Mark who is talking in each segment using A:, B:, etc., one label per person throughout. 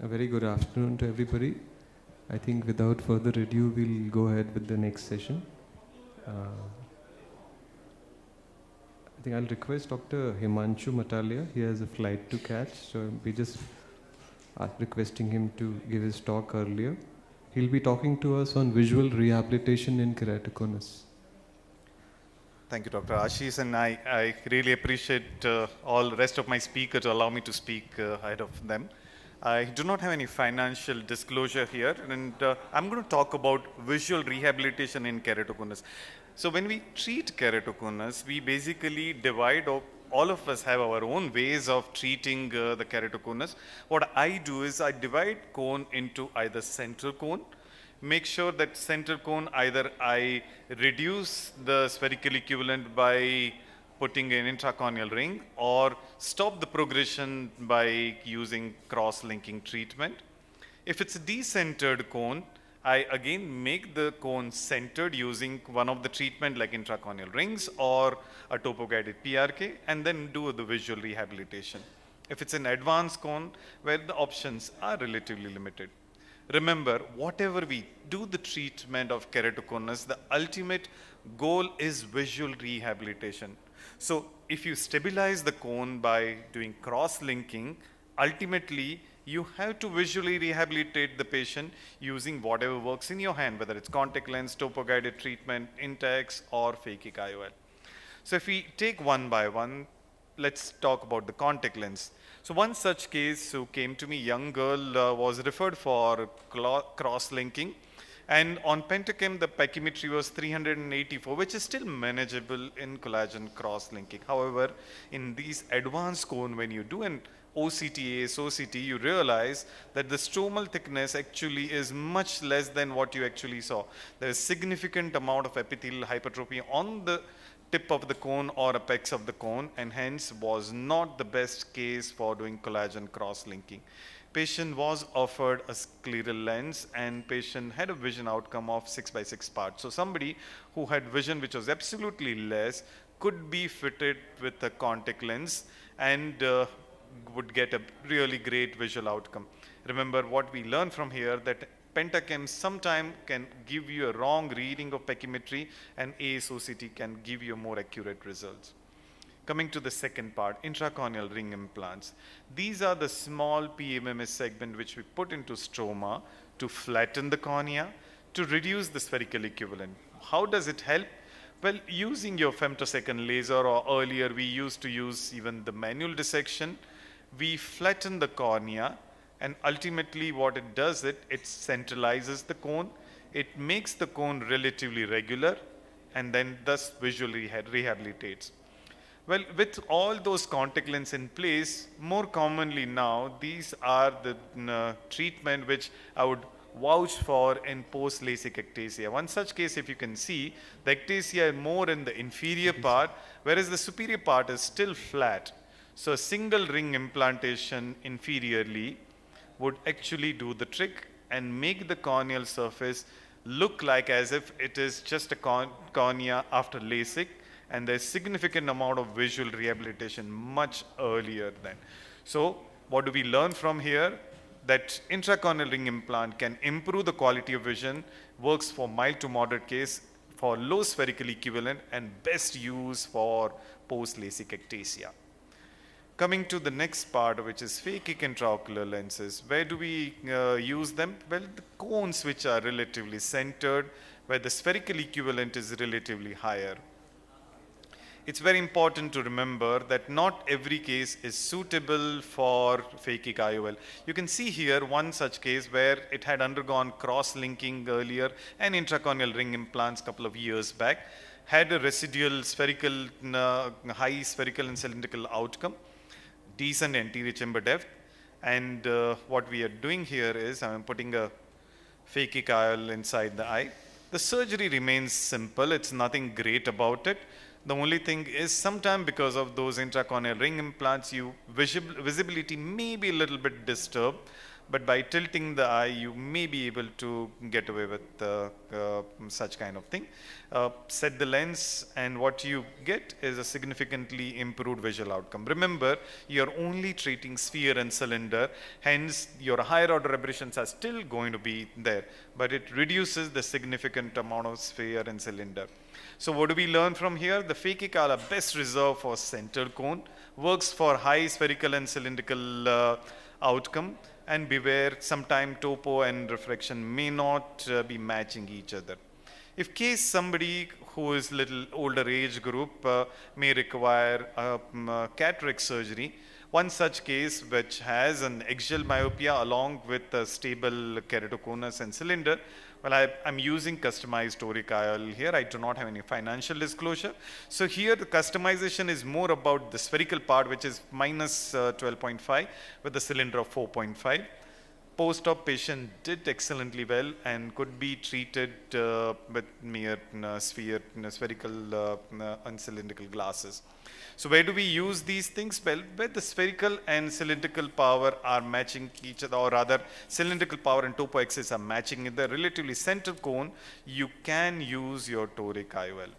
A: A very good afternoon to everybody. I think without further ado, we'll go ahead with the next session. I think I'll request Dr. Himanshu Matalia. He has a flight to catch, so we just are requesting him to give his talk earlier. He'll be talking to us on visual rehabilitation in keratoconus.
B: Thank you, Dr. Ashish, and I really appreciate all the rest of my speakers to allow me to speak ahead of them. I do not have any financial disclosure here, and I'm going to talk about visual rehabilitation in keratoconus. So when we treat keratoconus, we basically divide up, all of us have our own ways of treating the keratoconus. What I do is I divide cone into either central cone, make sure that center cone either I reduce the spherical equivalent by putting an intracorneal ring or stop the progression by using cross-linking treatment. If it's a decentered cone, I again make the cone centered using one of the treatment like intracorneal rings or a topo-guided PRK and then do the visual rehabilitation. If it's an advanced cone where the options are relatively limited. Remember, whatever we do the treatment of keratoconus, the ultimate goal is visual rehabilitation. So if you stabilize the cone by doing cross-linking, ultimately you have to visually rehabilitate the patient using whatever works in your hand, whether it's contact lens, topo-guided treatment, Intex or phakic IOL. So if we take one by one, let's talk about the contact lens. So one such case who came to me, young girl, was referred for cross-linking, and on Pentachem the pachymetry was 384, which is still manageable in collagen cross-linking. However, in these advanced cone, when you do an OCT, ASOCT, you realize that the stromal thickness actually is much less than what you actually saw. There is significant amount of epithelial hypertrophy on the tip of the cone or apex of the cone, and hence was not the best case for doing collagen cross-linking. Patient was offered a scleral lens and patient had a vision outcome of 6/6 parts. So somebody who had vision which was absolutely less could be fitted with a contact lens and would get a really great visual outcome. Remember what we learned from here, that Pentachem sometime can give you a wrong reading of pachymetry and ASOCT can give you more accurate results. Coming to the second part, intracorneal ring implants. These are the small PMMS segment which we put into stroma to flatten the cornea, to reduce the spherical equivalent. How does it help? Well, using your femtosecond laser, or earlier we used to use even the manual dissection, we flatten the cornea, and ultimately what it does, it centralizes the cone, it makes the cone relatively regular, and then thus visually rehabilitates. Well, with all those contact lenses in place, more commonly now, these are the treatment which I would vouch for in post-LASIK ectasia. One such case, if you can see, the ectasia is more in the inferior part, whereas the superior part is still flat. So a single ring implantation inferiorly would actually do the trick and make the corneal surface look like as if it is just a cornea after LASIK, and there's significant amount of visual rehabilitation much earlier then. So what do we learn from here? That intracorneal ring implant can improve the quality of vision, works for mild to moderate case, for low spherical equivalent, and best use for post-LASIK ectasia. Coming to the next part, which is phakic intraocular lenses. Where do we use them? Well, the cones which are relatively centered, where the spherical equivalent is relatively higher. It's very important to remember that not every case is suitable for phakic IOL. You can see here one such case where it had undergone cross-linking earlier and intracorneal ring implants a couple of years back, had a residual spherical, high spherical and cylindrical outcome, decent anterior chamber depth, and what we are doing here is I'm putting a phakic IOL inside the eye. The surgery remains simple, it's nothing great about it. The only thing is sometimes because of those intracorneal ring implants, visibility may be a little bit disturbed, but by tilting the eye, you may be able to get away with such kind of thing. Set the lens, and what you get is a significantly improved visual outcome. Remember, you're only treating sphere and cylinder, hence your higher order aberrations are still going to be there, but it reduces the significant amount of sphere and cylinder. So what do we learn from here? The phakic are best reserved for centered cone, works for high spherical and cylindrical outcome, and beware, sometime topo and refraction may not be matching each other. If case somebody who is little older age group may require cataract surgery, one such case which has an axial myopia along with a stable keratoconus and cylinder, well, I'm using customized toric IOL here. I do not have any financial disclosure. So here the customization is more about the spherical part, which is minus 12.5 with the cylinder of 4.5. Post-op patient did excellently well and could be treated with mere spherical and cylindrical glasses. So where do we use these things? Well, where the spherical and cylindrical power are matching each other, or rather cylindrical power and topo axis are matching in the relatively center cone, you can use your toric IOL.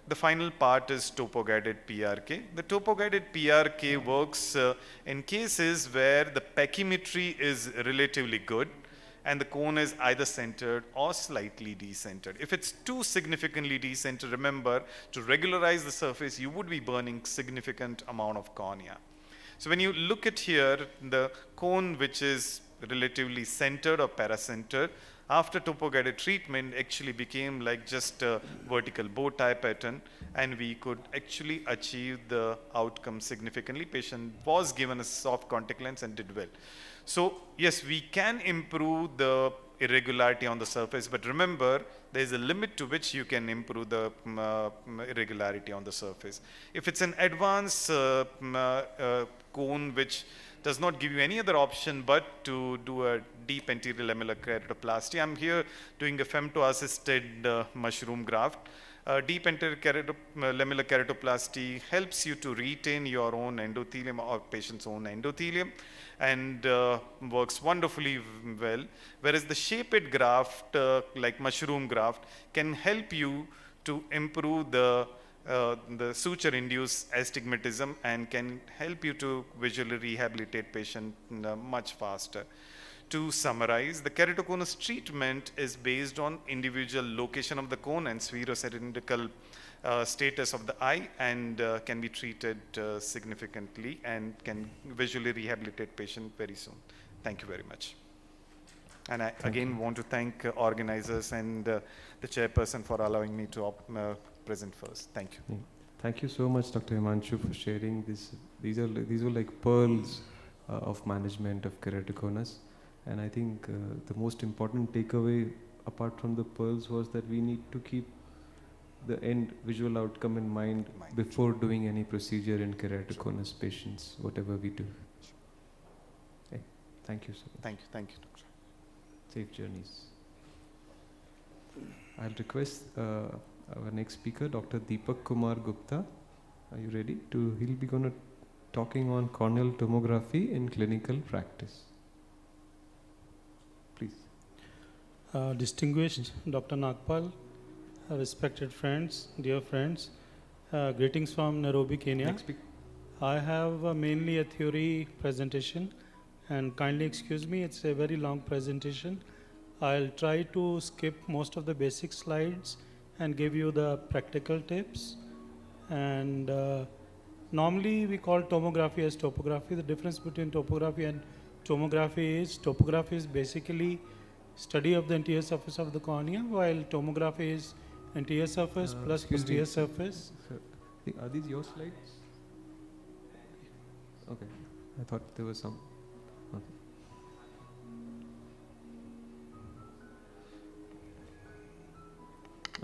B: The final part is topo-guided PRK. The topo-guided PRK works in cases where the pachymetry is relatively good and the cone is either centered or slightly decentered. If it's too significantly decentered, remember, to regularize the surface, you would be burning significant amount of cornea. So when you look at here, the cone which is relatively centered or paracentered, after topo-guided treatment actually became like just a vertical bow tie pattern, and we could actually achieve the outcome significantly. Patient was given a soft contact lens and did well. So yes, we can improve the irregularity on the surface, but remember, there is a limit to which you can improve the irregularity on the surface. If it's an advanced cone which does not give you any other option but to do a deep anterior lamellar keratoplasty, I'm here doing a femto-assisted mushroom graft. Deep anterior lamellar keratoplasty helps you to retain your own endothelium or patient's own endothelium, and works wonderfully well, whereas the shaped graft like mushroom graft can help you to improve the suture-induced astigmatism and can help you to visually rehabilitate patient much faster. To summarize, the keratoconus treatment is based on individual location of the cone and spherocylindrical status of the eye, and can be treated significantly and can visually rehabilitate patient very soon. Thank you very much. And I again want to thank organizers and the chairperson for allowing me to present first. Thank you.
A: Thank you so much, Dr. Himanshu, for sharing this. These were like pearls of management of keratoconus. And I think the most important takeaway apart from the pearls was that we need to keep the end visual outcome in mind before doing any procedure in keratoconus patients, whatever we do. Okay. Thank you so much.
B: Thank you, Doctor.
A: Safe journeys. I'll request our next speaker, Dr. Deepak Kumar Gupta. Are you ready? He'll be going to talking on corneal tomography in clinical practice. Please.
C: Distinguished Dr. Nagpal, respected friends, dear friends, greetings from Nairobi, Kenya. I have mainly a theory presentation, and kindly excuse me, it's a very long presentation. I'll try to skip most of the basic slides and give you the practical tips. And normally we call tomography as topography. The difference between topography and tomography is basically study of the anterior surface of the cornea, while tomography is anterior surface plus posterior surface.
A: Sir, are these your slides? Okay, I thought there was some. Okay.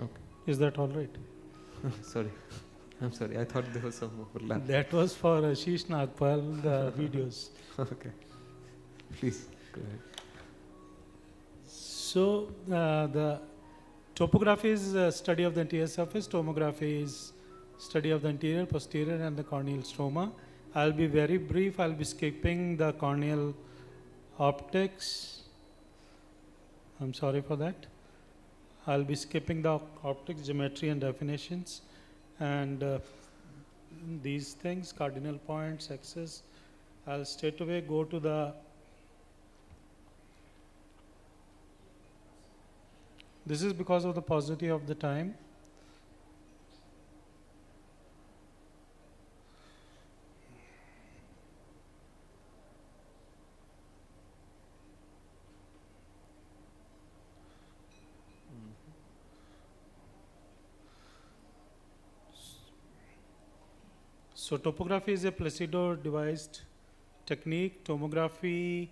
A: Okay.
C: Is that all right?
A: Sorry, I'm sorry. I thought there was some overlap.
C: That was for Ashish Nagpal, the videos.
A: Okay. Please, go ahead.
C: So, the topography is study of the anterior surface, tomography is study of the anterior, posterior and the corneal stroma. I'll be very brief, I'll be skipping the corneal Optics, I'm sorry for that. I'll be skipping the optics, geometry and definitions, and these things, cardinal points, axis. I'll straight away go to the, this is because of the paucity of the time. So topography is a Placido-devised technique. Tomography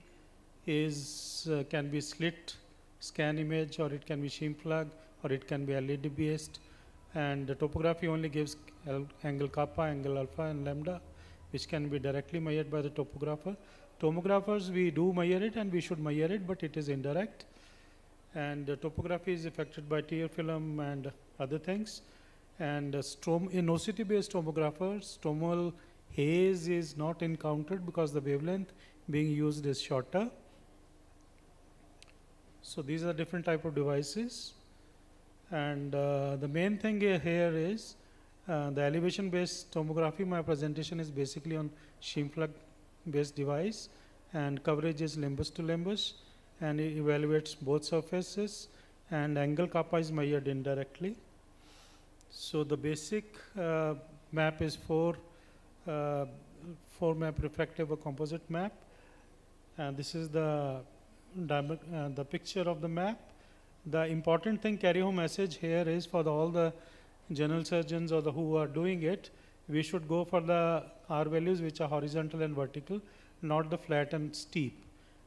C: is can be slit scan image, or it can be shim plug, or it can be LED based. And the topography only gives angle kappa, angle alpha, and lambda, which can be directly measured by the topographer. Tomographers, we do measure it, and we should measure it, but it is indirect. And topography is affected by tear film and other things. And in OCT-based tomographers, stromal haze is not encountered because the wavelength being used is shorter. So these are different type of devices. And the main thing here is the elevation-based tomography. My presentation is basically on shim plug-based device, and coverage is limbus to limbus, and it evaluates both surfaces, and angle kappa is measured indirectly. So the basic map is four map refractive or composite map, and this is the picture of the map. The important thing, carry home message here is for all the general surgeons or who are doing it, we should go for the R values which are horizontal and vertical, not the flat and steep.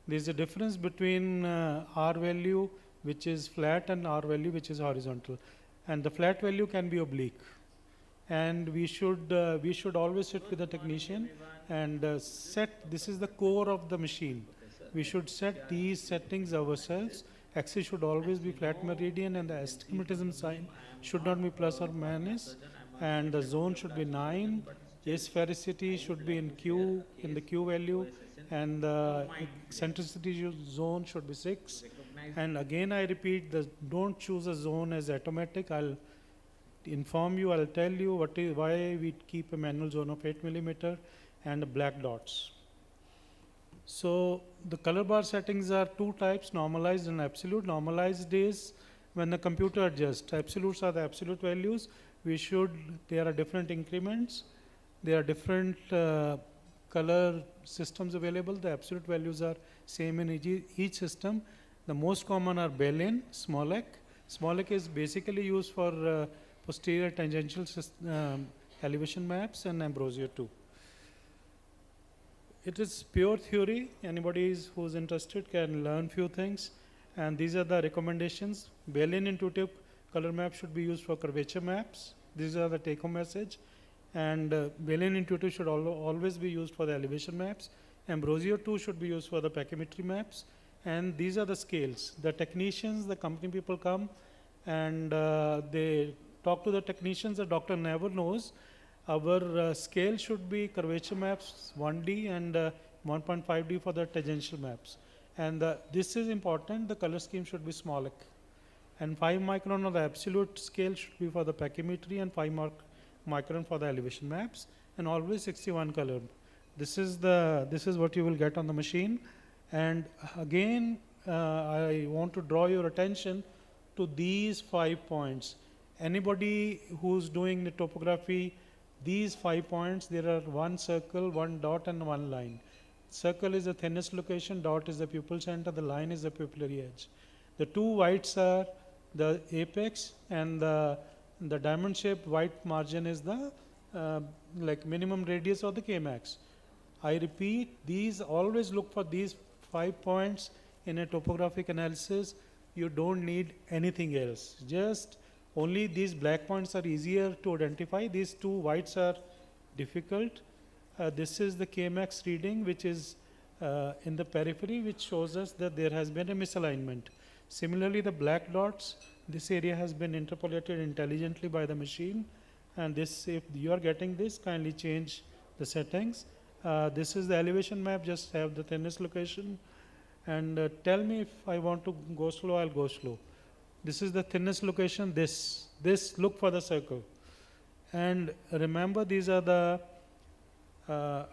C: There is a difference between R value which is flat and R value which is horizontal. And the flat value can be oblique, and we should always sit with the technician and set. This is the core of the machine. We should set these settings ourselves. Axis should always be flat meridian, and the astigmatism sign should not be plus or minus, and the zone should be 9. Asphericity should be in Q, in the Q value, and the eccentricity zone should be 6. And again I repeat, don't choose a zone as automatic. I'll inform you, I'll tell you why we keep a manual zone of 8 millimeter and black dots. So the color bar settings are two types, normalized and absolute. Normalized is when the computer adjusts. Absolutes are the absolute values. There are different increments. There are different color systems available. The absolute values are same in each system. The most common are Bell-in, Smolek. Smolek is basically used for posterior tangential elevation maps, and Ambrosio too. It is pure theory. Anybody who's interested can learn few things. And these are the recommendations. Bell-in intuitive color map should be used for curvature maps. These are the take-home message. And Bell-in intuitive should always be used for the elevation maps. Ambrosio 2 should be used for the pachymetry maps. And these are the scales. The technicians, the company people come and they talk to the technicians. The doctor never knows. Our scale should be curvature maps 1D and 1.5D for the tangential maps. And this is important. The color scheme should be Smolek. And 5 micron of the absolute scale should be for the pachymetry, and 5 micron for the elevation maps, and always 61 color. This is what you will get on the machine. And again, I want to draw your attention to these 5 points. Anybody who's doing the topography, these 5 points, there are 1 circle, 1 dot, and 1 line. Circle is the thinnest location, dot is the pupil center, the line is the pupillary edge. The 2 whites are the apex, and the diamond shaped white margin is the like minimum radius or the Kmax. I repeat, always look for these 5 points in a topographic analysis. You don't need anything else. Just only these black points are easier to identify. These 2 whites are difficult. This is the Kmax reading, which is in the periphery, which shows us that there has been a misalignment. Similarly, the black dots, this area has been interpolated intelligently by the machine. And this, if you are getting this, kindly change the settings. This is the elevation map, just have the thinnest location. and tell me if I want to go slow, I'll go slow. This is the thinnest location, this look for the circle. And remember, these are the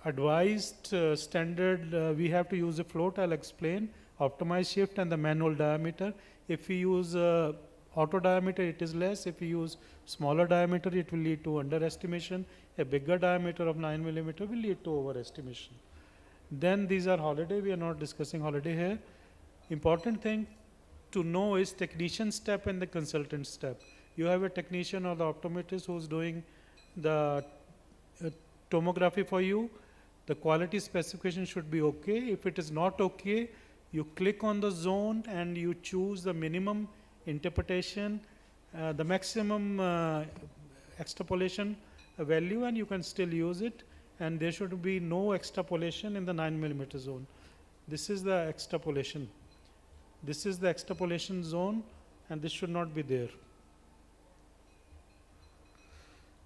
C: advised standard. We have to use a float, I'll explain, optimized shift and the manual diameter. If we use auto diameter, it is less. If we use smaller diameter, it will lead to underestimation. A bigger diameter of 9 millimeter will lead to overestimation. Then these are holiday, we are not discussing holiday here. Important thing to know is technician step and the consultant step. You have a technician or the optometrist who's doing the tomography for you. The quality specification should be okay. If it is not okay, you click on the zone and you choose the minimum interpretation, the maximum extrapolation value, and you can still use it. And there should be no extrapolation in the 9 millimeter zone. This is the extrapolation. This is the extrapolation zone, and this should not be there.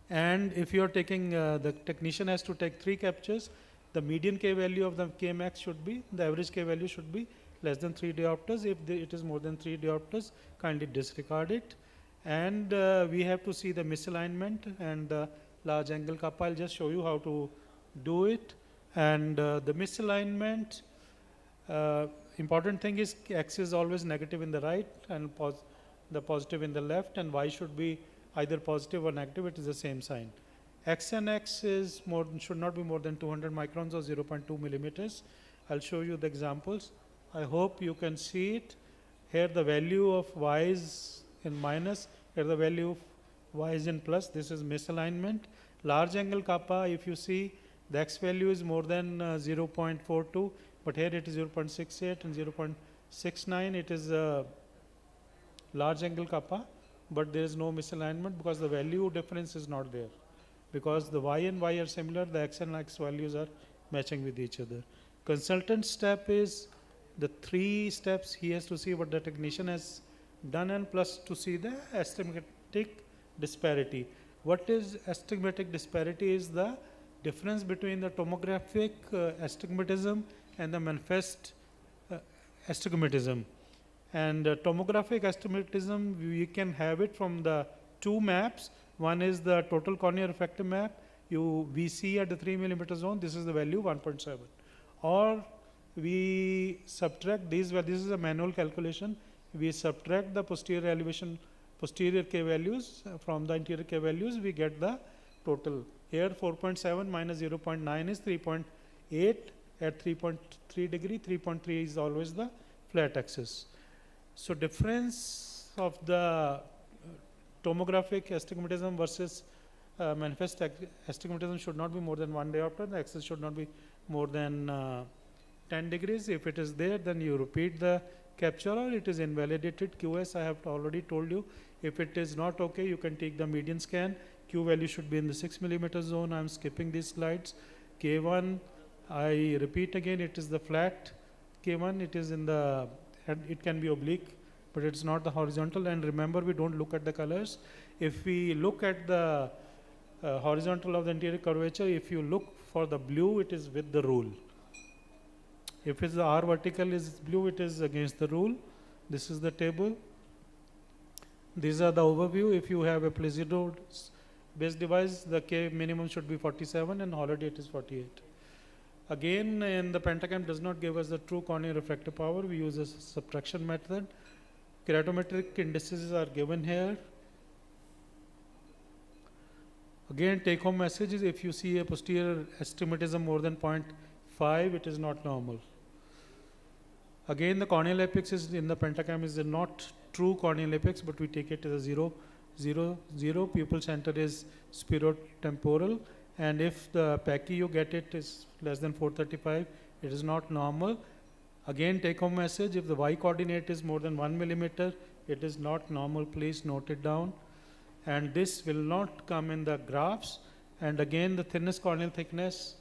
C: And if you are taking, the technician has to take 3 captures. The median K value of the K max should be, the average K value should be less than 3 diopters. If it is more than 3 diopters, kindly disregard it. And we have to see the misalignment and the large angle kappa. I'll just show you how to do it. And the misalignment, important thing is X is always negative in the right and the positive in the left, and Y should be either positive or negative. It is the same sign. X and X is should not be more than 200 microns or 0.2 millimeters. I'll show you the examples. I hope you can see it. Here the value of Y is in minus. Here the value of Y is in plus. This is misalignment. Large angle kappa, if you see, the X value is more than 0.42, but here it is 0.68 and 0.69. It is large angle kappa, but there is no misalignment because the value difference is not there. Because the Y and Y are similar, the X and X values are matching with each other. Consultant step is the 3 steps. He has to see what the technician has done and plus to see the astigmatic disparity. What is astigmatic disparity? Is the difference between the tomographic astigmatism and the manifest astigmatism. And tomographic astigmatism, we can have it from the 2 maps. One is the total cornea refractive map. We see at the 3 millimeter zone, this is the value 1.7. Or we subtract these values. This is a manual calculation. We subtract the posterior elevation, posterior K values from the interior K values. We get the total. Here 4.7 minus 0.9 is 3.8 at 3.3 degree. 3.3 is always the flat axis. So difference of the tomographic astigmatism versus manifest astigmatism should not be more than 1 diopter. The axis should not be more than 10 degrees. If it is there, then you repeat the capture or it is invalidated. QS, I have already told you. If it is not okay, you can take the median scan. Q value should be in the 6 millimeter zone. I am skipping these slides. K1, I repeat again, it is the flat K1. It is in the, it can be oblique, but it's not the horizontal. And remember, we don't look at the colors. If we look at the horizontal of the anterior curvature, if you look for the blue, it is with the rule. If it's the R vertical is blue, it is against the rule. This is the table. These are the overview. If you have a Placido based device, the K minimum should be 47 and holiday it is 48. Again, in the pentacam does not give us the true corneal refractive power. We use a subtraction method. Keratometric indices are given here. Again, take home message is if you see a posterior astigmatism more than 0.5, it is not normal. Again, the corneal apex is in the pentacam is not true corneal apex, but we take it as a 0, 0, 0. Pupil center is spirotemporal, and if the Pachy you get it is less than 435, it is not normal. Again, take home message, if the Y coordinate is more than 1 millimeter, it is not normal. Please note it down. And this will not come in the graphs. And again, the thinnest corneal thickness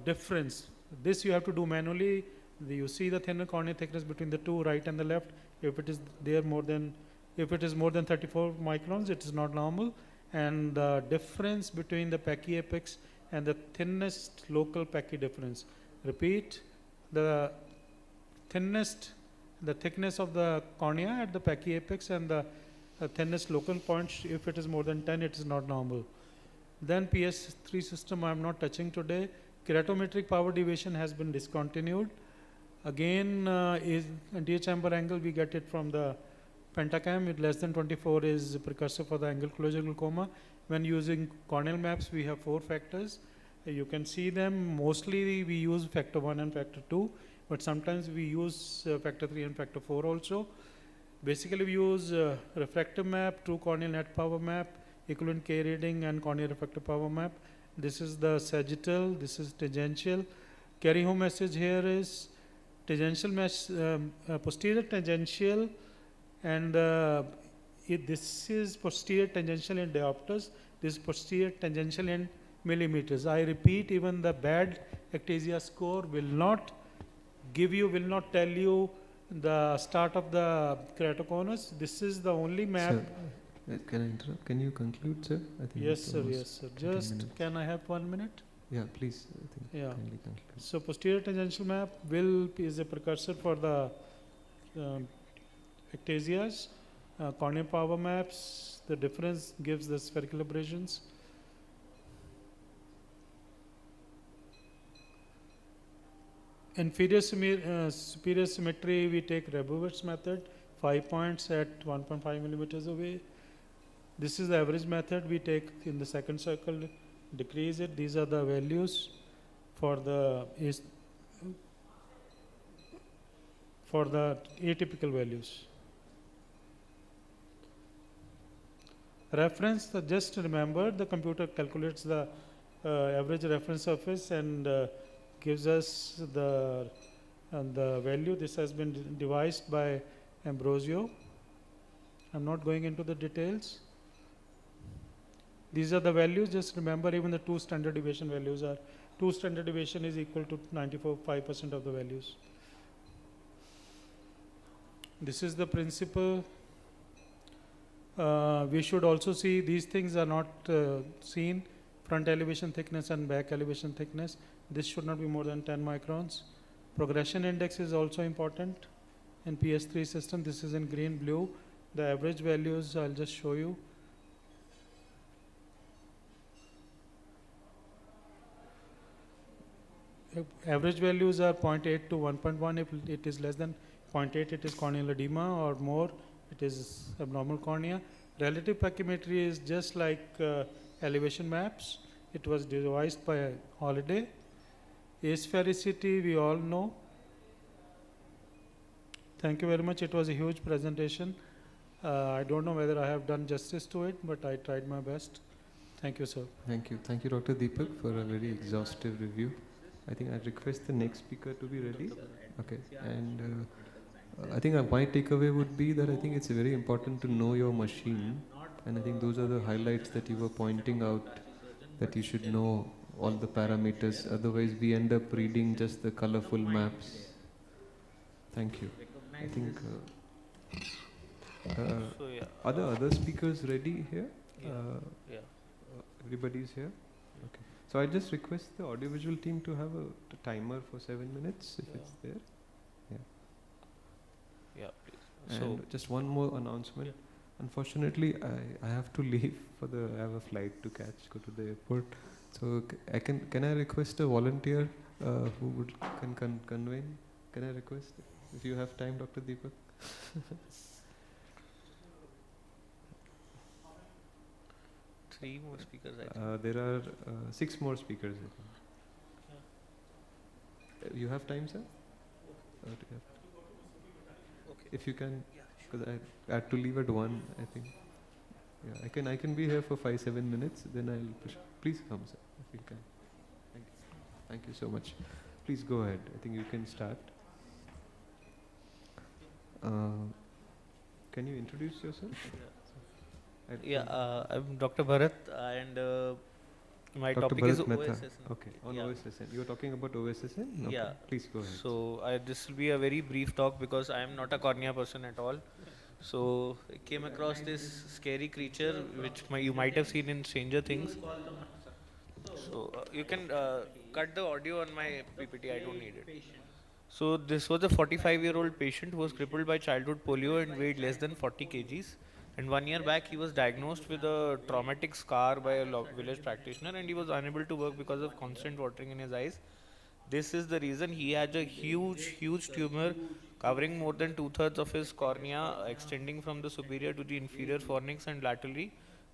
C: difference. This you have to do manually. You see the thinner corneal thickness between the two, right and the left. If it is there more than, if it is more than 34 microns, it is not normal. And the difference between the Pachy apex and the thinnest local Pachy difference. Repeat, the the thickness of the cornea at the pachy-apex and the thinnest local points. If it is more than 10, it is not normal. Then PS3 system I am not touching today. Keratometric power deviation has been discontinued. Again, is anterior chamber angle, we get it from the pentacam with less than 24 is precursor for the angle closure glaucoma. When using corneal maps, we have 4 factors. You can see them. Mostly we use factor 1 and factor 2, but sometimes we use factor 3 and factor 4 also. Basically, we use refractive map, true corneal net power map, equivalent K reading, and corneal refractive power map. This is the sagittal, this is tangential. Carry home message here is tangential posterior tangential, and this is posterior tangential in diopters, this is posterior tangential in millimeters. I repeat, even the bad ectasia score will not tell you the start of the keratoconus. This is the only map.
A: Sir, can I interrupt? Can you conclude, sir? I think
C: Yes, sir. Yes, sir. Just can I have 1 minute?
A: Yeah, please. I think
C: Yeah.
A: kindly conclude.
C: So posterior tangential map is a precursor for the ectasias. Corneal power maps, the difference gives the spherical abrasions. Inferior superior symmetry, we take Rebowitz method, 5 points at 1.5 millimeters away. This is the average method. We take in the second circle, decrease it. These are the values for the atypical values. Reference, just remember the computer calculates the average reference surface and gives us the value. This has been devised by Ambrosio. I'm not going into the details. These are the values. Just remember, even the 2 standard deviation values are 2 standard deviation is equal to 94.5% of the values. This is the principle. We should also see these things are not seen. Front elevation thickness and back elevation thickness. This should not be more than 10 microns. Progression index is also important in PS3 system. This is in green, blue. The average values I'll just show you. Average values are 0.8 to 1.1. If it is less than 0.8, it is corneal edema, or more, it is abnormal cornea. Relative pachymetry is just like elevation maps. It was devised by Holiday. Asphericity, we all know. Thank you very much. It was a huge presentation. I don't know whether I have done justice to it, but I tried my best. Thank you, sir.
A: Thank you. Thank you, Dr. Deepak, for a very exhaustive review. I think I request the next speaker to be ready. Okay. And I think my takeaway would be that I think it's very important to know your machine. And I think those are the highlights that you were pointing out, that you should know all the parameters. Otherwise, we end up reading just the colorful maps. Thank you. I think are the other speakers ready here?
D: Yeah.
A: Everybody's here? Okay. So I just request the audiovisual team to have a timer for 7 minutes, if it's there.
D: Yeah, please.
A: And just one more announcement. Unfortunately, I have to leave I have a flight to catch, go to the airport. So can I request a volunteer who can convene? Can I request, if you have time, Dr. Deepak?
D: Three more speakers, I think.
A: There are 6 more speakers, I think. You have time, sir? Or do you have
D: Okay.
A: If you can, because I had to leave at 1, I think. Yeah, I can be here for 5-7 minutes, then I'll push. Please come, sir, if you can. Thank you. Thank you so much. Please go ahead. I think you can start. Can you introduce yourself?
D: I'm Dr. Bharat, and my
A: Dr.
D: topic
A: Bharat
D: is
A: Mehta.
D: OSSN.
A: Okay, on
D: Yeah.
A: OSSN. You were talking about OSSN? Okay.
D: Yeah.
A: Please go ahead.
D: So this will be a very brief talk because I am not a cornea person at all. So I came across this scary creature which you might have seen in Stranger Things. So you can cut the audio on my PPT. I don't need it. So this was a 45-year-old patient who was crippled by childhood polio and weighed less than 40 kgs. And 1 year back, he was diagnosed with a traumatic scar by a village practitioner, and he was unable to work because of constant watering in his eyes. This is the reason he had a huge tumor covering more than two-thirds of his cornea, extending from the superior to the inferior fornix and laterally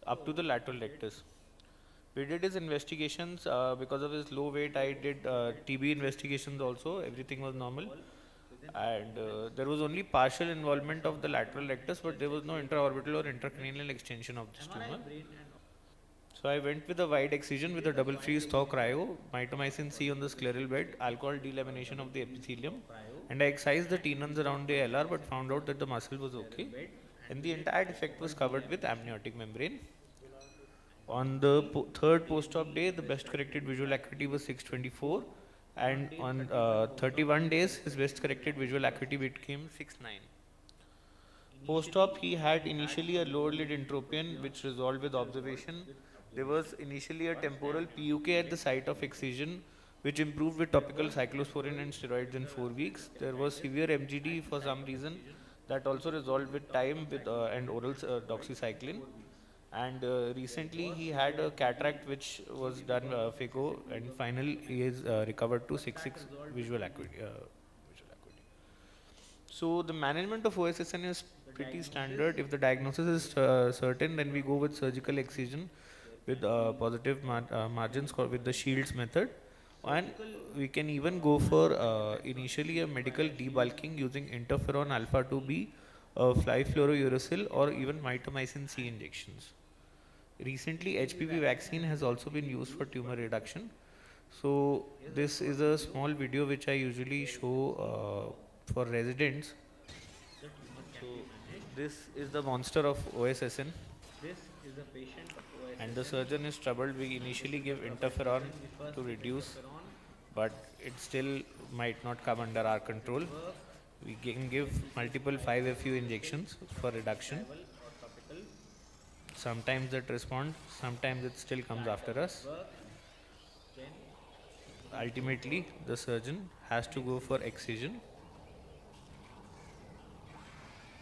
D: up to the lateral rectus. We did his investigations because of his low weight. I did TB investigations also. Everything was normal, and there was only partial involvement of the lateral rectus, but there was no intraorbital or intracranial extension of this tumor. So I went with a wide excision with a double freeze thaw cryo, mitomycin C on the scleral bed, alcohol delamination of the epithelium, and I excised the tenons around the LR, but found out that the muscle was okay, and the entire defect was covered with amniotic membrane. On the third post-op day, the best corrected visual acuity was 624, and on 31 days, his best corrected visual acuity became 69. Post-op, he had initially a lower lid entropion, which resolved with observation. There was initially a temporal PUK at the site of excision, which improved with topical cyclosporin and steroids in 4 weeks. There was severe MGD for some reason that also resolved with time with and oral doxycycline. And recently he had a cataract which was done phaco, and finally he is recovered to 6.6 visual acuity. So the management of OSSN is pretty standard. If the diagnosis is certain, then we go with surgical excision with positive margins with the Shields method, and we can even go for initially a medical debulking using interferon alpha 2b, flyfluorouracil, or even mitomycin C injections. Recently, HPV vaccine has also been used for tumor reduction. So this is a small video which I usually show for residents. So this is the monster of OSSN. And the surgeon is troubled. We initially give interferon to reduce, but it still might not come under our control. We can give multiple 5FU injections for reduction. Sometimes it responds, sometimes it still comes after us. Ultimately, the surgeon has to go for excision.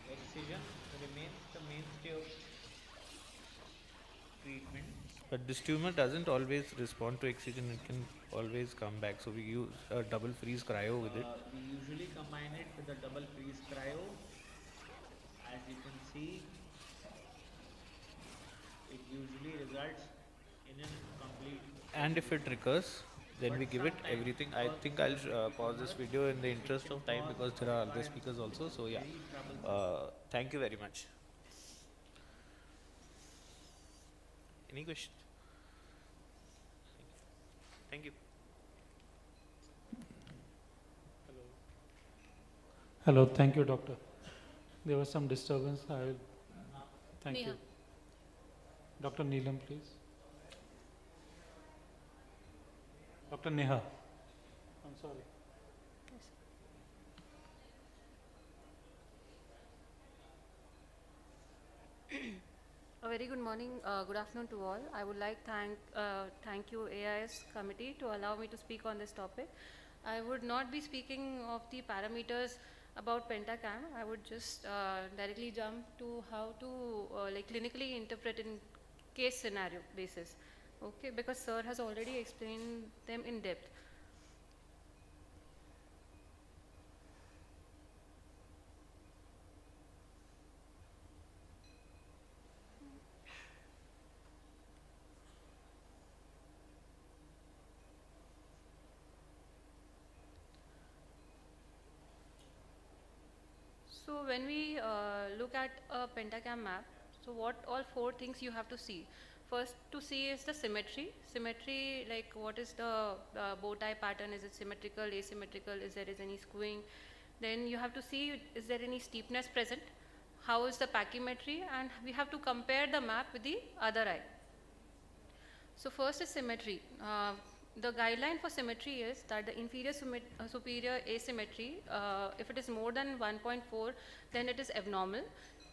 D: Excision remains the mainstay of treatment. But this tumor doesn't always respond to excision, it can always come back. So we use a double freeze cryo with it. We usually combine it with a double freeze cryo. As you can see, it usually results in a complete. And if it recurs, then we give it everything. I think I'll pause this video in the interest of time because there are other speakers also. So yeah, thank you very much. Any questions? Thank you.
C: Hello, thank you, doctor. There was some disturbance. Thank you. Dr. Neelam, please. Dr. Neha. I'm sorry.
E: A very good morning, good afternoon to all. I would like thank you AIS committee to allow me to speak on this topic. I would not be speaking of the parameters about Pentacam. I would just directly jump to how to like clinically interpret in case scenario basis. Okay, because sir has already explained them in depth. So when we look at a Pentacam map, so what all 4 things you have to see. First to see is the symmetry. Symmetry, like what is the bow tie pattern, is it symmetrical, asymmetrical, is there any skewing. Then you have to see, is there any steepness present, how is the pachymetry, and we have to compare the map with the other eye. So first is symmetry. The guideline for symmetry is that the inferior superior asymmetry, if it is more than 1.4, then it is abnormal.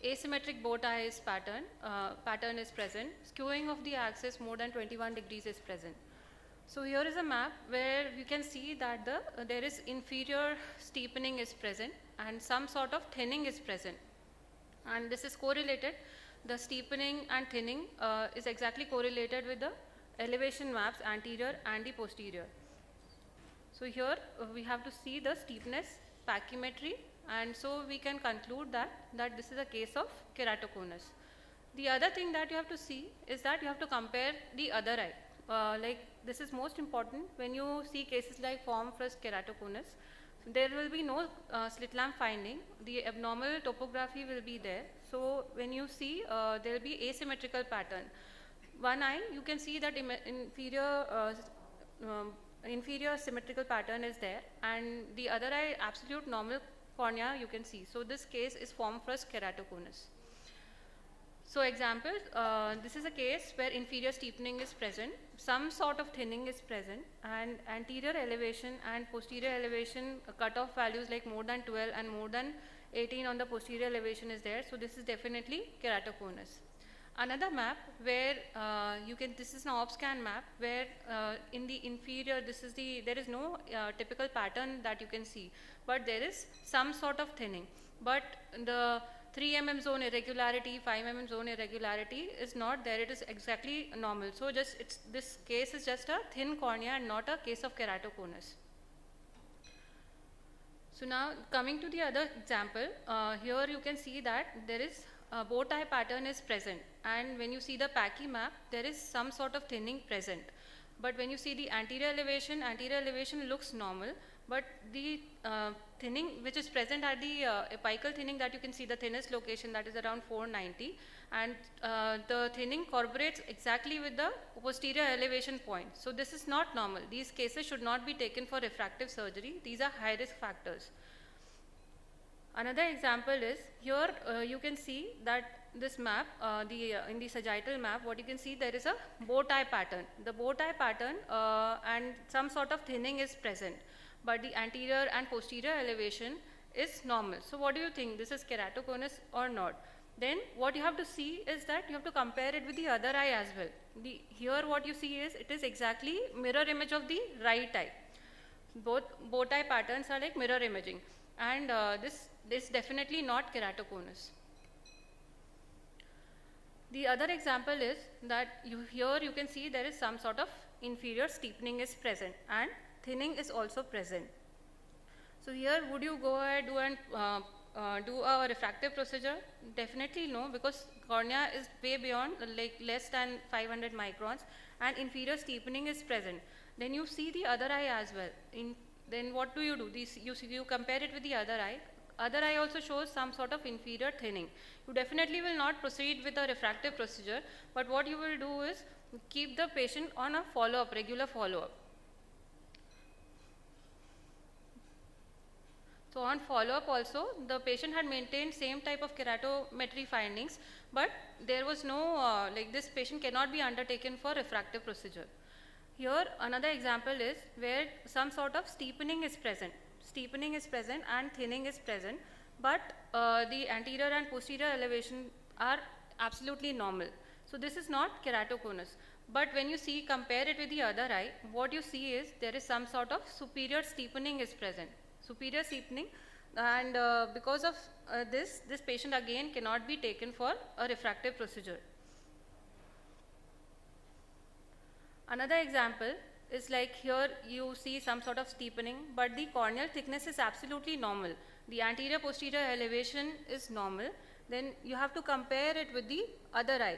E: Asymmetric bow tie is pattern is present. Skewing of the axis more than 21 degrees is present. So here is a map where you can see that there is inferior steepening is present and some sort of thinning is present. And this is correlated. The steepening and thinning is exactly correlated with the elevation maps anterior and the posterior. So here we have to see the steepness pachymetry, and so we can conclude that this is a case of keratoconus. The other thing that you have to see is that you have to compare the other eye. Like this is most important when you see cases like form first keratoconus. There will be no slit lamp finding. The abnormal topography will be there. So when you see, there will be asymmetrical pattern. One eye, you can see that inferior symmetrical pattern is there, and the other eye, absolute normal cornea you can see. So this case is form first keratoconus. So example, this is a case where inferior steepening is present, some sort of thinning is present, and anterior elevation and posterior elevation cutoff values like more than 12 and more than 18 on the posterior elevation is there. So this is definitely keratoconus. Another map where this is an op-scan map where in the inferior, there is no typical pattern that you can see, but there is some sort of thinning. But the 3 mm zone irregularity, 5 mm zone irregularity is not there, it is exactly normal. So this case is just a thin cornea and not a case of keratoconus. So now coming to the other example, here you can see that there is a bow tie pattern is present, and when you see the pachy map, there is some sort of thinning present. But when you see the anterior elevation looks normal, but the thinning which is present at the apical thinning that you can see the thinnest location, that is around 490, and the thinning corroborates exactly with the posterior elevation point. So this is not normal. These cases should not be taken for refractive surgery. These are high risk factors. Another example is here you can see that this map, in the sagittal map, what you can see, there is a bow tie pattern. The bow tie pattern and some sort of thinning is present, but the anterior and posterior elevation is normal. So what do you think, this is keratoconus or not? Then what you have to see is that you have to compare it with the other eye as well. Here what you see is it is exactly mirror image of the right eye. Both bow tie patterns are like mirror imaging, and this is definitely not keratoconus. The other example is that here you can see there is some sort of inferior steepening is present and thinning is also present. So here would you go ahead and do a refractive procedure? Definitely no, because cornea is way beyond, like less than 500 microns, and inferior steepening is present. Then you see the other eye as well. Then what do? You compare it with the other eye. Other eye also shows some sort of inferior thinning. You definitely will not proceed with a refractive procedure, but what you will do is keep the patient on a follow-up, regular follow-up. So on follow-up also, the patient had maintained same type of keratometry findings, but there was no, this patient cannot be undertaken for refractive procedure. Here another example is where some sort of steepening is present. Steepening is present and thinning is present, but the anterior and posterior elevation are absolutely normal. So this is not keratoconus. But when you see, compare it with the other eye, what you see is there is some sort of superior steepening is present. Superior steepening, and because of this patient again cannot be taken for a refractive procedure. Another example is like here you see some sort of steepening, but the corneal thickness is absolutely normal. The anterior posterior elevation is normal. Then you have to compare it with the other eye.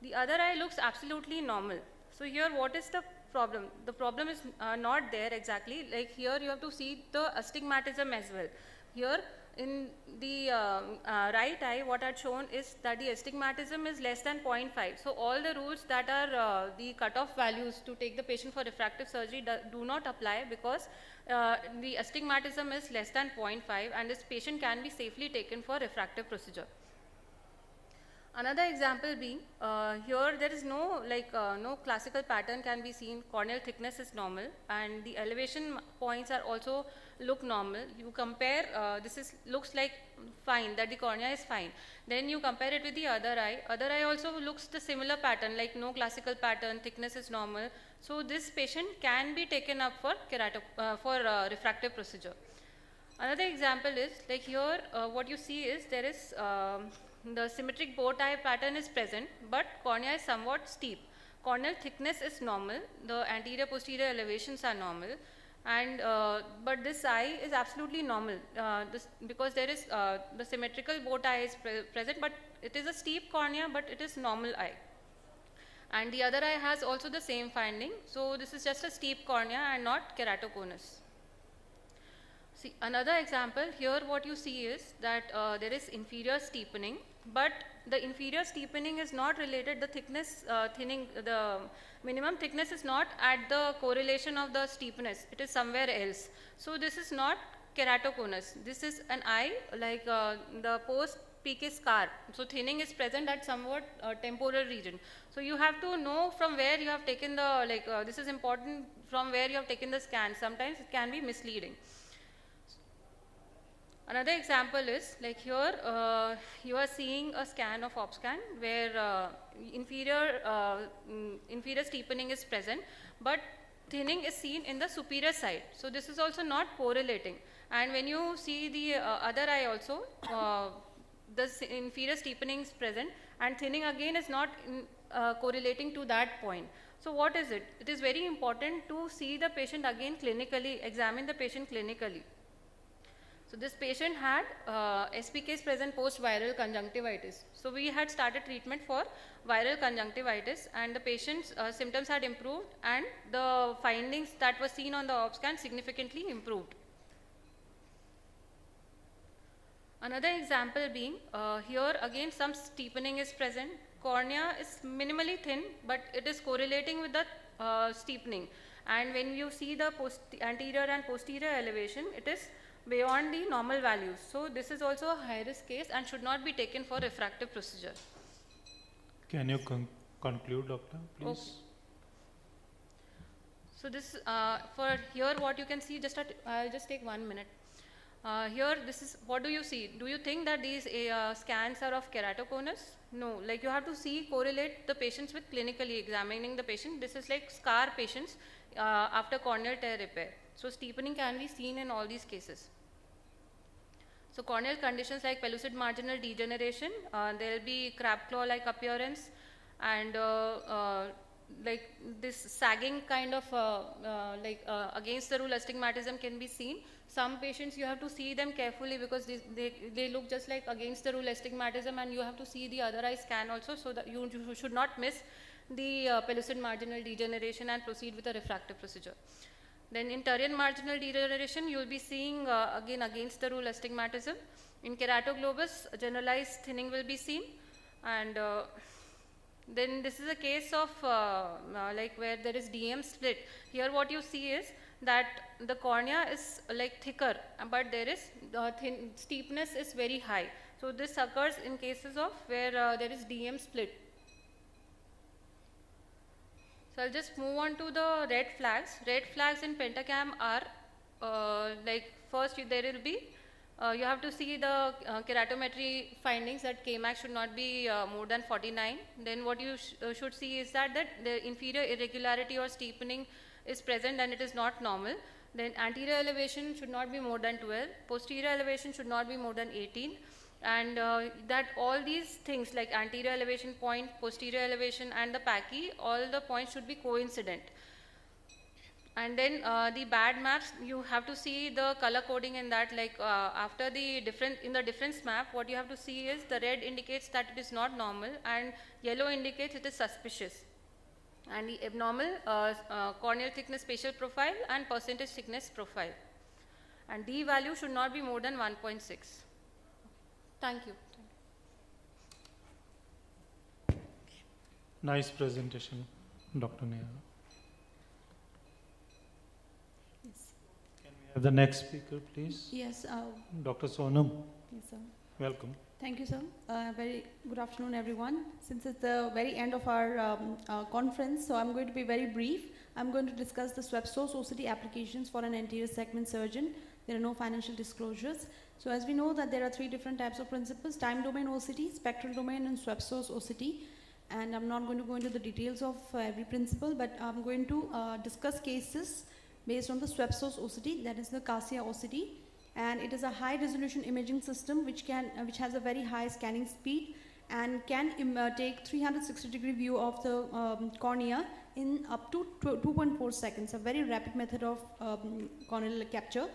E: The other eye looks absolutely normal. So here what is the problem? The problem is not there exactly. Like here you have to see the astigmatism as well. Here in the right eye, what I had shown is that the astigmatism is less than 0.5. So all the rules that are the cutoff values to take the patient for refractive surgery do not apply, because the astigmatism is less than 0.5 and this patient can be safely taken for refractive procedure. Another example being, here there is no no classical pattern can be seen. Corneal thickness is normal and the elevation points are also look normal. You compare, looks like fine, that the cornea is fine. Then you compare it with the other eye. Other eye also looks the similar pattern, like no classical pattern, thickness is normal. So this patient can be taken up for refractive procedure. Another example is like here what you see is there is the symmetric bow tie pattern is present, but cornea is somewhat steep. Corneal thickness is normal, the anterior posterior elevations are normal, and but this eye is absolutely normal because there is the symmetrical bow tie is present, but it is a steep cornea, but it is normal eye. And the other eye has also the same finding, so this is just a steep cornea and not keratoconus. See, another example here what you see is that there is inferior steepening, but the inferior steepening is not related, the thickness thinning, the minimum thickness is not at the correlation of the steepness, it is somewhere else. So this is not keratoconus, this is an eye like the post PK scar. So thinning is present at somewhat temporal region. So you have to know from where you have taken the, this is important, from where you have taken the scan. Sometimes it can be misleading. Another example is like here you are seeing a scan of OPSCAN where inferior steepening is present, but thinning is seen in the superior side. So this is also not correlating. And when you see the other eye also, the inferior steepening is present and thinning again is not correlating to that point. So what is it? It is very important to see the patient again clinically, examine the patient clinically. So this patient had SPKs present post-viral conjunctivitis. So we had started treatment for viral conjunctivitis, and the patient's symptoms had improved and the findings that were seen on the OPSCAN significantly improved. Another example being here again some steepening is present. Cornea is minimally thin, but it is correlating with the steepening. And when you see the anterior and posterior elevation, it is beyond the normal values. So this is also a high risk case and should not be taken for refractive procedure.
C: Can you conclude, doctor, please?
E: Okay. So this for here what you can see, I'll just take 1 minute. Here this is, what do you see? Do you think that these scans are of keratoconus? No, like you have to correlate the patients with clinically examining the patient. This is like scar patients after corneal tear repair. So steepening can be seen in all these cases. So corneal conditions like pellucid marginal degeneration, there will be crab claw-like appearance, and like this sagging kind of against the rule astigmatism can be seen. Some patients you have to see them carefully because they look just like against the rule astigmatism, and you have to see the other eye scan also, so that you should not miss the pellucid marginal degeneration and proceed with a refractive procedure. Then in Turrian marginal degeneration, you will be seeing again against the rule astigmatism. In keratoglobus, generalized thinning will be seen, and then this is a case of like where there is DM split. Here what you see is that the cornea is like thicker, but there is steepness is very high. So this occurs in cases of where there is DM split. So I'll just move on to the red flags. Red flags in pentacam are like first there will be you have to see the keratometry findings that Kmax should not be more than 49. Then what you should see is that the inferior irregularity or steepening is present and it is not normal. Then anterior elevation should not be more than 12. Posterior elevation should not be more than 18. And that all these things like anterior elevation point, posterior elevation and the Pachy, all the points should be coincident. And then the bad maps, you have to see the color coding in that, like after the difference map, what you have to see is the red indicates that it is not normal and yellow indicates it is suspicious. And the abnormal corneal thickness spatial profile and percentage thickness profile. And D value should not be more than 1.6. Thank you.
C: Nice presentation, Dr. Neha.
F: Yes.
C: Can we have the next speaker, please?
F: Yes.
C: Dr. Sonam.
F: Yes, sir.
C: Welcome.
F: Thank you, sir. Very good afternoon, everyone. Since it's the very end of our conference, so I'm going to be very brief. I'm going to discuss the swept source OCT applications for an anterior segment surgeon. There are no financial disclosures. So as we know that there are 3 different types of principles: time domain OCT, spectral domain, and swept source OCT. and I'm not going to go into the details of every principle, but I'm going to discuss cases based on the swept source OCT, that is the Cornea OCT, and it is a high resolution imaging system which has a very high scanning speed and can take 360-degree view of the cornea in up to 2.4 seconds, a very rapid method of corneal capture.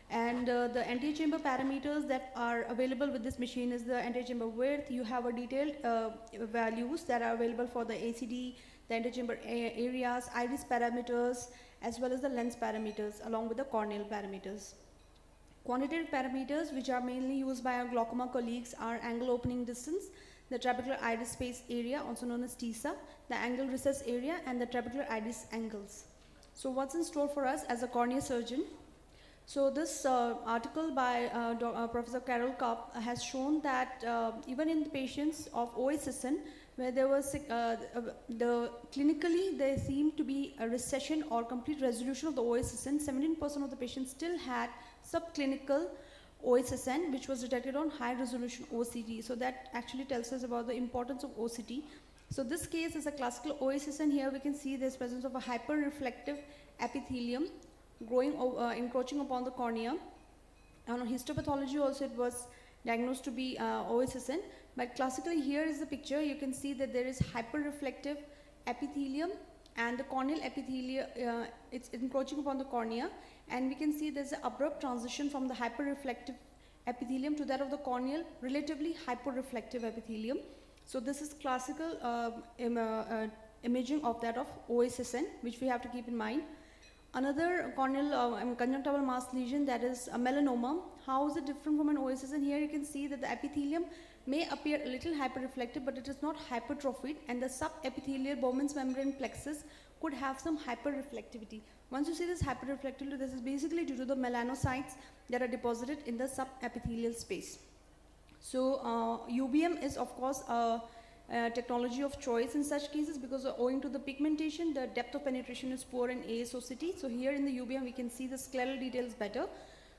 F: And the anterior chamber parameters that are available with this machine is the anterior chamber width. You have a detailed values that are available for the ACD, the anterior chamber areas, iris parameters, as well as the lens parameters, along with the corneal parameters. Quantitative parameters, which are mainly used by our glaucoma colleagues, are angle opening distance, the trabecular iris space area, also known as TISA, the angle recess area, and the trabecular iris angles. So what's in store for us as a cornea surgeon? So this article by Professor Carol Kopp has shown that even in the patients of OSSN, where there was clinically there seemed to be a recession or complete resolution of the OSSN, 17% of the patients still had subclinical OSSN, which was detected on high resolution OCT. So that actually tells us about the importance of OCT. So this case is a classical OSSN. Here we can see there's presence of a hyper-reflective epithelium growing, encroaching upon the cornea. And on histopathology also it was diagnosed to be OSSN. But classically here is the picture. You can see that there is hyper-reflective epithelium and the corneal epithelium, it's encroaching upon the cornea. And we can see there's an abrupt transition from the hyper-reflective epithelium to that of the corneal, relatively hyper-reflective epithelium. So this is classical imaging of that of OSSN, which we have to keep in mind. Another corneal conjunctival mass lesion, that is a melanoma. How is it different from an OSSN? Here you can see that the epithelium may appear a little hyperreflective, but it is not hypertrophied, and the subepithelial Bowman's membrane plexus could have some hyperreflectivity. Once you see this hyperreflectivity, this is basically due to the melanocytes that are deposited in the subepithelial space. So UBM is of course a technology of choice in such cases because owing to the pigmentation, the depth of penetration is poor in ASOCT. So here in the UBM, we can see the scleral details better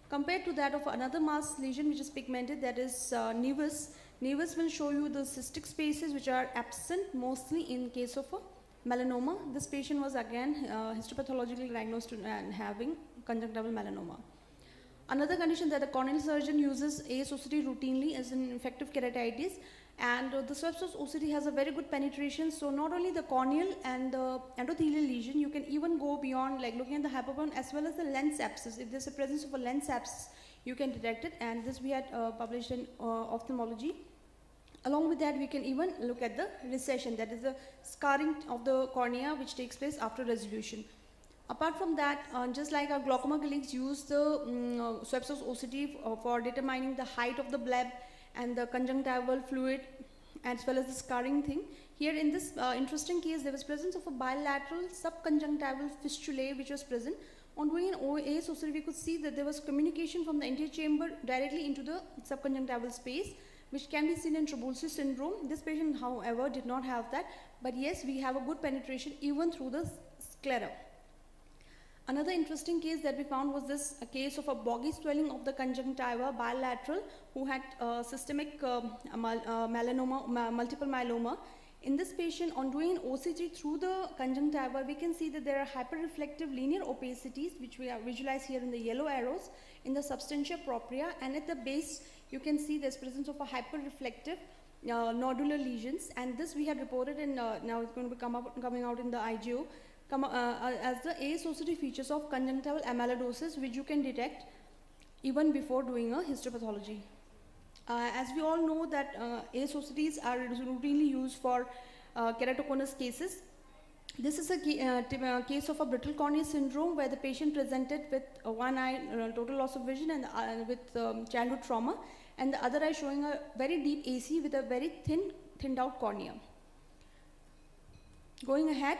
F: compared to that of another mass lesion which is pigmented, that is nevus. Nevus will show you the cystic spaces which are absent mostly in case of a melanoma. This patient was again histopathologically diagnosed and having conjunctival melanoma. Another condition that the corneal surgeon uses ASOCT routinely is an infective keratitis, and the swept source OCT has a very good penetration. So not only the corneal and the endothelial lesion, you can even go beyond, like looking at the hypopon as well as the lens abscess. If there's a presence of a lens abscess, you can detect it, and this we had published in ophthalmology. Along with that, we can even look at the recession, that is the scarring of the cornea which takes place after resolution. Apart from that, just like our glaucoma colleagues use the swept source OCT for determining the height of the bleb and the conjunctival fluid as well as the scarring thing, here in this interesting case, there was presence of a bilateral subconjunctival fistulae which was present. On doing an ASOCT, we could see that there was communication from the anterior chamber directly into the subconjunctival space, which can be seen in Trabulsi syndrome. This patient, however, did not have that, but yes, we have a good penetration even through the sclera. Another interesting case that we found was this a case of a boggy swelling of the conjunctiva bilateral who had systemic melanoma, multiple myeloma. In this patient, on doing an OCT through the conjunctiva, we can see that there are hyperreflective linear opacities, which we are visualized here in the yellow arrows, in the substantia propria, and at the base, you can see there's presence of a hyperreflective nodular lesions, and this we had reported in, now it's going to be coming out in the IGO, as the ASOCT features of conjunctival amyloidosis, which you can detect even before doing a histopathology. As we all know that ASOCTs are routinely used for keratoconus cases. This is a case of a brittle cornea syndrome where the patient presented with one eye total loss of vision and with childhood trauma, and the other eye showing a very deep AC with a very thinned out cornea. Going ahead,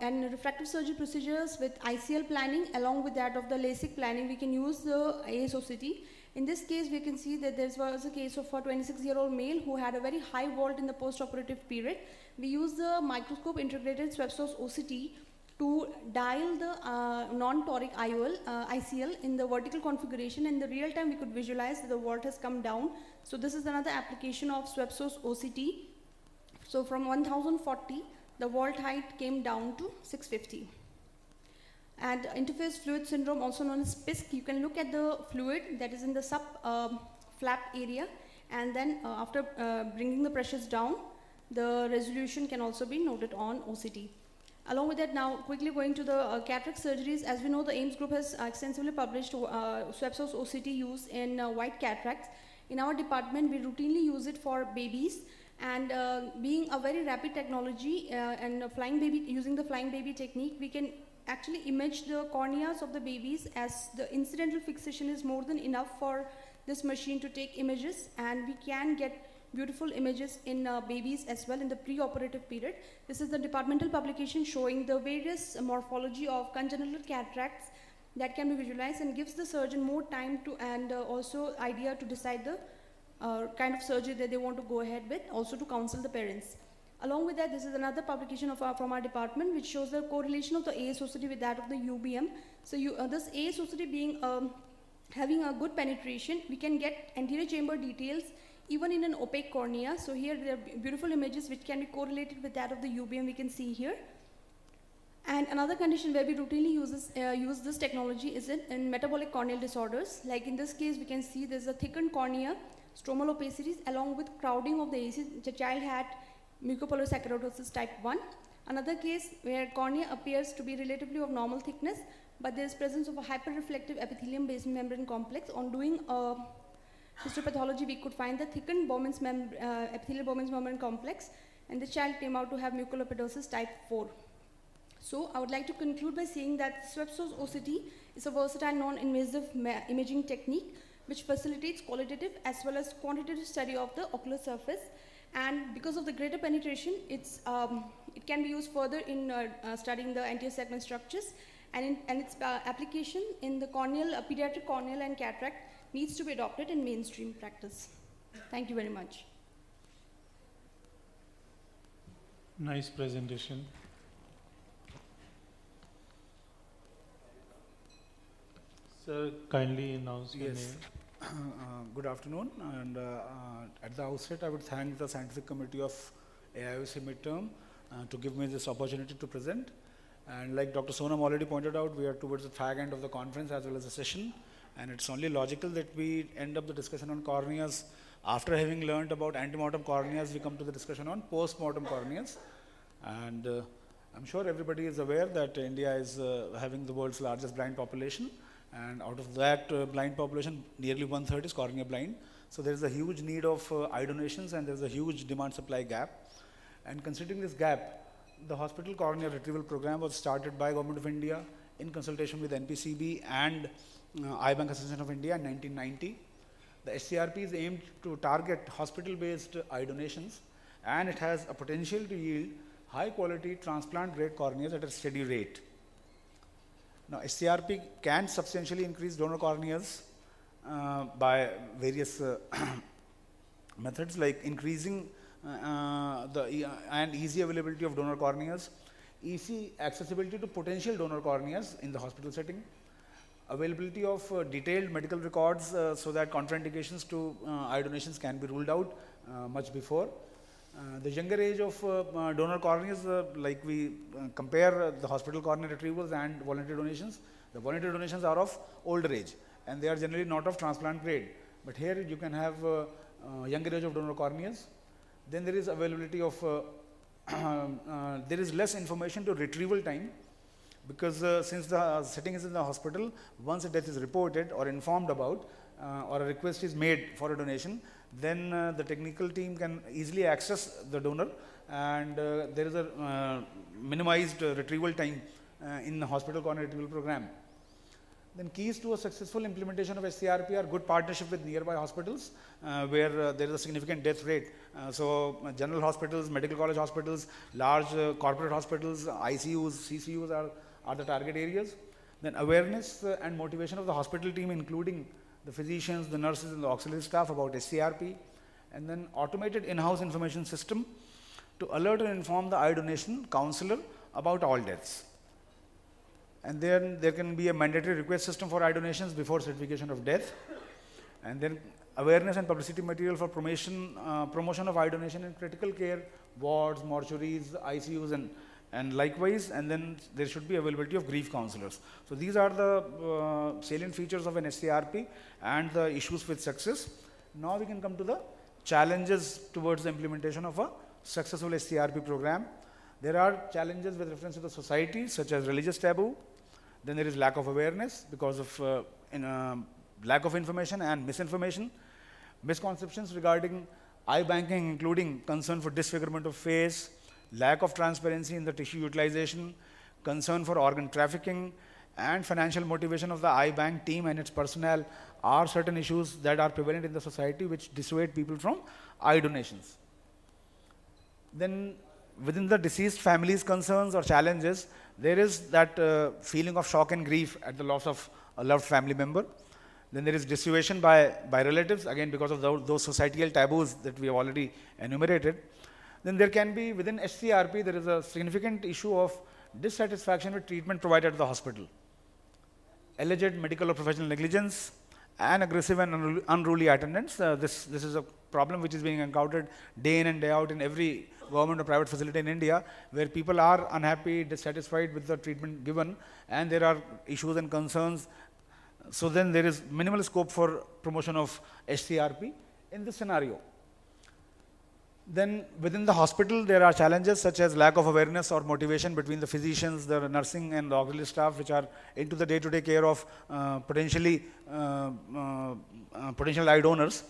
F: and refractive surgery procedures with ICL planning along with that of the LASIK planning, we can use the ASOCT. In this case, we can see that there was a case of a 26-year-old male who had a very high vault in the post-operative period. We used the microscope integrated swept source OCT to dial the non-toric ICL in the vertical configuration. In the real time, we could visualize that the vault has come down. So this is another application of swept source OCT. So from 1040, the vault height came down to 650. And interface fluid syndrome, also known as PISC, you can look at the fluid that is in the flap area, and then after bringing the pressures down, the resolution can also be noted on OCT. Along with that, now quickly going to the cataract surgeries, as we know, the AIMS group has extensively published swept source OCT use in white cataracts. In our department, we routinely use it for babies, and being a very rapid technology and using the flying baby technique, we can actually image the corneas of the babies, as the incidental fixation is more than enough for this machine to take images, and we can get beautiful images in babies as well in the pre-operative period. This is the departmental publication showing the various morphology of congenital cataracts that can be visualized, and gives the surgeon more time to and also idea to decide the kind of surgery that they want to go ahead with, also to counsel the parents. Along with that, this is another publication of from our department, which shows the correlation of the AIOCMT with that of the UBM. So this AIOCMT being having a good penetration, we can get anterior chamber details even in an opaque cornea. So here there are beautiful images which can be correlated with that of the UBM, we can see here. And another condition where we routinely use this technology is in metabolic corneal disorders. Like in this case, we can see there's a thickened cornea, stromal opacities, along with crowding of the ACs. The child had mucopolysaccharidosis type 1. Another case where cornea appears to be relatively of normal thickness, but there is presence of a hyperreflective epithelium basement membrane complex. On doing histopathology, we could find the thickened epithelial Bowman's membrane complex, and the child came out to have mucolipidosis type 4. So I would like to conclude by saying that swept source OCT is a versatile non-invasive imaging technique which facilitates qualitative as well as quantitative study of the ocular surface. And because of the greater penetration, it can be used further in studying the anterior segment structures, and its application in the pediatric corneal and cataract needs to be adopted in mainstream practice. Thank you very much.
C: Nice presentation. Sir, kindly announce your name.
G: Good afternoon, and at the outset I would thank the scientific committee of AIOCMT3 to give me this opportunity to present. And like Dr. Sonam already pointed out, we are towards the fag end of the conference as well as the session, and it's only logical that we end up the discussion on corneas. After having learned about antemortem corneas, we come to the discussion on post-mortem corneas. And I'm sure everybody is aware that India is having the world's largest blind population, and out of that blind population, nearly 1/3 is cornea blind. So there is a huge need of eye donations, and there is a huge demand-supply gap. And considering this gap, the hospital cornea retrieval program was started by Government of India in consultation with NPCB and Eye Bank Association of India in 1990. The SCRP is aimed to target hospital-based eye donations, and it has a potential to yield high-quality transplant-grade corneas at a steady rate. Now, SCRP can substantially increase donor corneas by various methods, like increasing and easy availability of donor corneas, easy accessibility to potential donor corneas in the hospital setting, availability of detailed medical records so that contraindications to eye donations can be ruled out much before. The younger age of donor corneas, like we compare the hospital cornea retrievals and voluntary donations. The voluntary donations are of older age, and they are generally not of transplant grade. But here you can have younger age of donor corneas. Then there is availability of, there is less information to retrieval time, because since the setting is in the hospital, once a death is reported or informed about, or a request is made for a donation, then the technical team can easily access the donor, and there is a minimized retrieval time in the hospital cornea retrieval program. Then keys to a successful implementation of SCRP are good partnership with nearby hospitals where there is a significant death rate. So general hospitals, medical college hospitals, large corporate hospitals, ICUs, CCUs are the target areas. Then awareness and motivation of the hospital team, including the physicians, the nurses, and the auxiliary staff about SCRP, and then automated in-house information system to alert and inform the eye donation counselor about all deaths. And then there can be a mandatory request system for eye donations before certification of death, and then awareness and publicity material for promotion of eye donation in critical care wards, mortuaries, ICUs, and likewise, and then there should be availability of grief counselors. So these are the salient features of an SCRP and the issues with success. Now we can come to the challenges towards the implementation of a successful SCRP program. There are challenges with reference to the society, such as religious taboo. Then there is lack of awareness because of lack of information and misinformation. Misconceptions regarding eye banking, including concern for disfigurement of face, lack of transparency in the tissue utilization, concern for organ trafficking, and financial motivation of the eye bank team and its personnel are certain issues that are prevalent in the society which dissuade people from eye donations. Then within the deceased family's concerns or challenges, there is that feeling of shock and grief at the loss of a loved family member. Then there is dissuasion by relatives, again because of those societal taboos that we have already enumerated. Then there can be, within SCRP, there is a significant issue of dissatisfaction with treatment provided at the hospital. Alleged medical or professional negligence and aggressive and unruly attendance. This is a problem which is being encountered day in and day out in every government or private facility in India, where people are unhappy, dissatisfied with the treatment given, and there are issues and concerns. So then there is minimal scope for promotion of SCRP in this scenario. Then within the hospital, there are challenges such as lack of awareness or motivation between the physicians, the nursing and the auxiliary staff which are into the day-to-day care of potential eye donors.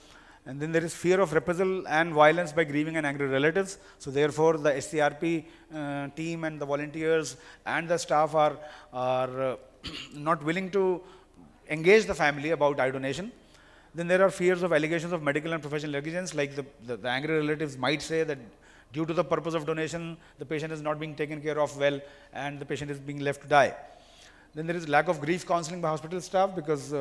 G: And then there is fear of reprisal and violence by grieving and angry relatives. So therefore, the SCRP team and the volunteers and the staff are not willing to engage the family about eye donation. Then there are fears of allegations of medical and professional negligence, like the angry relatives might say that due to the purpose of donation, the patient is not being taken care of well and the patient is being left to die. Then there is lack of grief counseling by hospital staff, because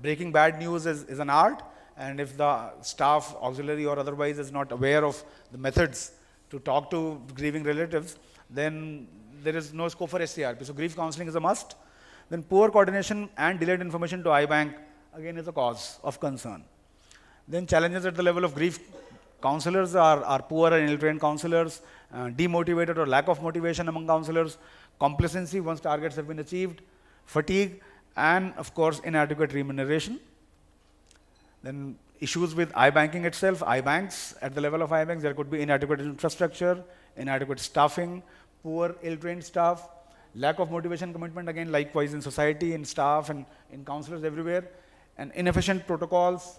G: breaking bad news is an art, and if the staff, auxiliary or otherwise, is not aware of the methods to talk to grieving relatives, then there is no scope for SCRP. So grief counseling is a must. Then poor coordination and delayed information to eye bank again is a cause of concern. Then challenges at the level of grief counselors are poor and ill-trained counselors, demotivated or lack of motivation among counselors, complacency once targets have been achieved, fatigue, and of course inadequate remuneration. Then issues with eye banking itself, eye banks, at the level of eye banks, there could be inadequate infrastructure, inadequate staffing, poor ill-trained staff, lack of motivation commitment, again likewise in society, in staff and in counselors everywhere, and inefficient protocols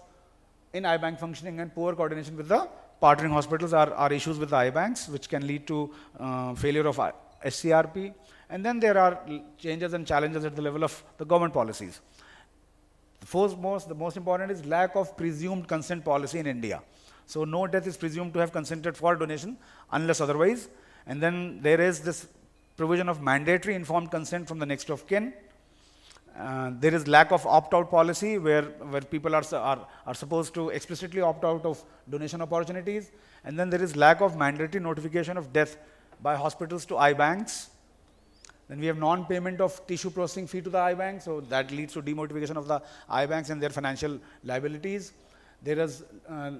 G: in eye bank functioning and poor coordination with the partnering hospitals are issues with the eye banks which can lead to failure of SCRP. And then there are changes and challenges at the level of the government policies. The most important is lack of presumed consent policy in India. So no death is presumed to have consented for donation unless otherwise. And then there is this provision of mandatory informed consent from the next of kin. There is lack of opt-out policy where people are supposed to explicitly opt out of donation opportunities. And then there is lack of mandatory notification of death by hospitals to eye banks. Then we have non-payment of tissue processing fee to the eye bank, so that leads to demotivation of the eye banks and their financial liabilities. There is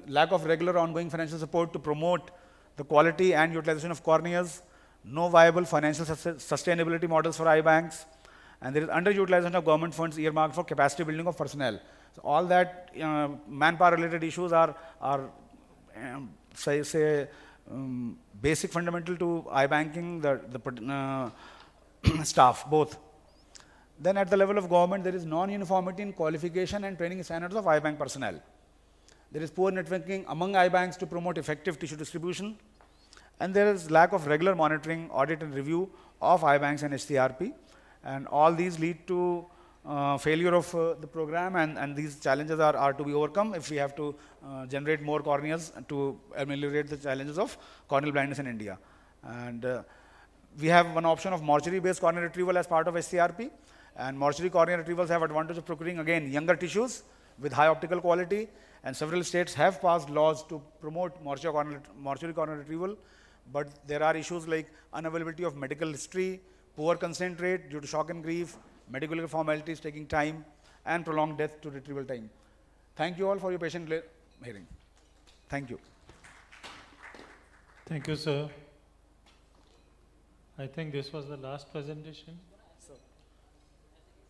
G: lack of regular ongoing financial support to promote the quality and utilization of corneas, no viable financial sustainability models for eye banks, and there is underutilization of government funds earmarked for capacity building of personnel. So all that manpower related issues are basic fundamental to eye banking, the staff both. Then at the level of government, there is non-uniformity in qualification and training standards of eye bank personnel. There is poor networking among eye banks to promote effective tissue distribution, and there is lack of regular monitoring, audit and review of eye banks and SCRP, and all these lead to failure of the program, and these challenges are to be overcome if we have to generate more corneas to ameliorate the challenges of corneal blindness in India. And we have one option of mortuary-based cornea retrieval as part of SCRP, and mortuary cornea retrievals have advantage of procuring again younger tissues with high optical quality, and several states have passed laws to promote mortuary cornea retrieval, but there are issues like unavailability of medical history, poor consent rate due to shock and grief, medical formalities taking time, and prolonged death to retrieval time. Thank you all for your patient hearing. Thank you.
C: Thank you, sir. I think this was the last presentation.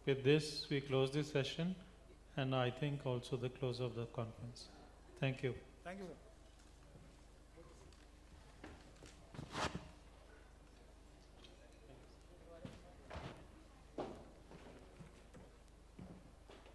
C: With this, we close this session, and I think also the close of the conference. Thank you.
G: Thank you, sir.